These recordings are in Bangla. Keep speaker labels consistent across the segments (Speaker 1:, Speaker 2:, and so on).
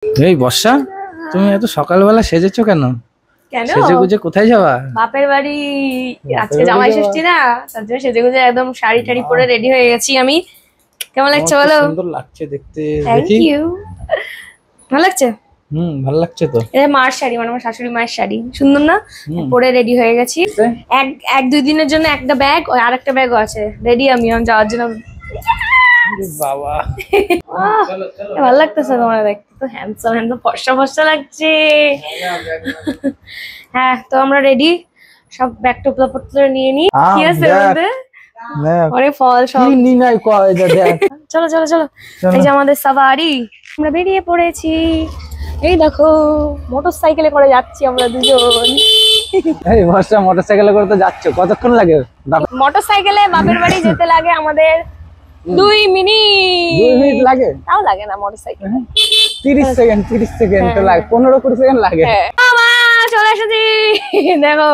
Speaker 1: এই বর্ষা, তুমি এত সকালবেলা সেজেছো কেন?
Speaker 2: কেন
Speaker 1: সেজে গুজে কোথায় যাবা?
Speaker 2: বাপের বাড়ি। আজকে জামাই ষষ্ঠী না, তার জন্য সেজে গুজে একদম শাড়ি টাড়ি পরে রেডি হয়ে গেছি আমি। কেমন লাগছে বলো?
Speaker 1: সুন্দর লাগছে দেখতে।
Speaker 2: Thank you. ভালো লাগছে?
Speaker 1: ভালো লাগছে তো।
Speaker 2: এটা মার শাড়ি, মানে আমার শাশুড়ি মায়ের শাড়ি, সুন্দর না? পরে রেডি হয়ে গেছি। এক দুই দিনের জন্য একটা ব্যাগ, আর একটা ব্যাগও আছে রেডি আমি যাওয়ার জন্য।
Speaker 1: বাবা
Speaker 2: ভালো লাগতেছে তোমার দেখতে, তো হ্যান্ডসাম হ্যান্ডসাম ফর্সা ফর্সা লাগছে। হ্যাঁ, তো আমরা রেডি, সব ব্যাগ টুকরোপত্র নিয়ে নি। কি আছে বলতে? অনেক ফল সব
Speaker 1: নি নাই কয় দেখ।
Speaker 2: চলো চলো চলো, এই যে আমাদের সাভারি, আমরা বেরিয়ে পড়েছি। এই দেখো মোটরসাইকেলে করে যাচ্ছি আমরা দুজন।
Speaker 1: এই বর্ষা, মোটরসাইকেলে করে তো যাচ্ছ, কতক্ষণ লাগে?
Speaker 2: মোটরসাইকেলে বাপের বাড়ি যেতে লাগে আমাদের 2 মিনিট।
Speaker 1: 2 মিনিট লাগে?
Speaker 2: তাও লাগে না, মোটরসাইকেল
Speaker 1: 30 সেকেন্ড তো লাগে, 15-20 সেকেন্ড লাগে।
Speaker 2: মা চলে এসেছি, দেখো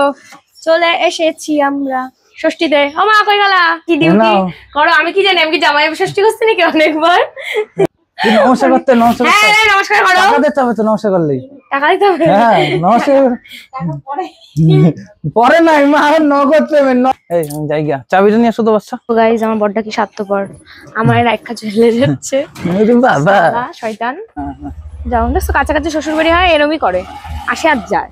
Speaker 2: চলে এসেছি আমরা ষষ্ঠীতে। ও মা কই গেলা? কি ডিউটি করো? আমি কি জানি, আমি কি জামাই ষষ্ঠী করছি নাকি অনেকবার?
Speaker 1: নমস্কার করতে, নমস্কার করতে।
Speaker 2: হ্যাঁ নমস্কার করো।
Speaker 1: টাকা দিতে হবে তো নমস্কার করলেই।
Speaker 2: টাকা দিতে হবে?
Speaker 1: হ্যাঁ নমস্কার। পরে নাই মা, এখন নগদ পেমেন্ট। এই আমি যাই গিয়া, চাবিটা নিয়ে আসো তো বাচ্চা।
Speaker 2: গাইস আমার বড়টা কি স্বার্থপর, আমার রাখা চলে যাচ্ছে।
Speaker 1: বাবা
Speaker 2: শয়তান। যাও দেখছো, কাছাকাছি শ্বশুর বাড়ি হয় এরমই করে, আসে আর যায়।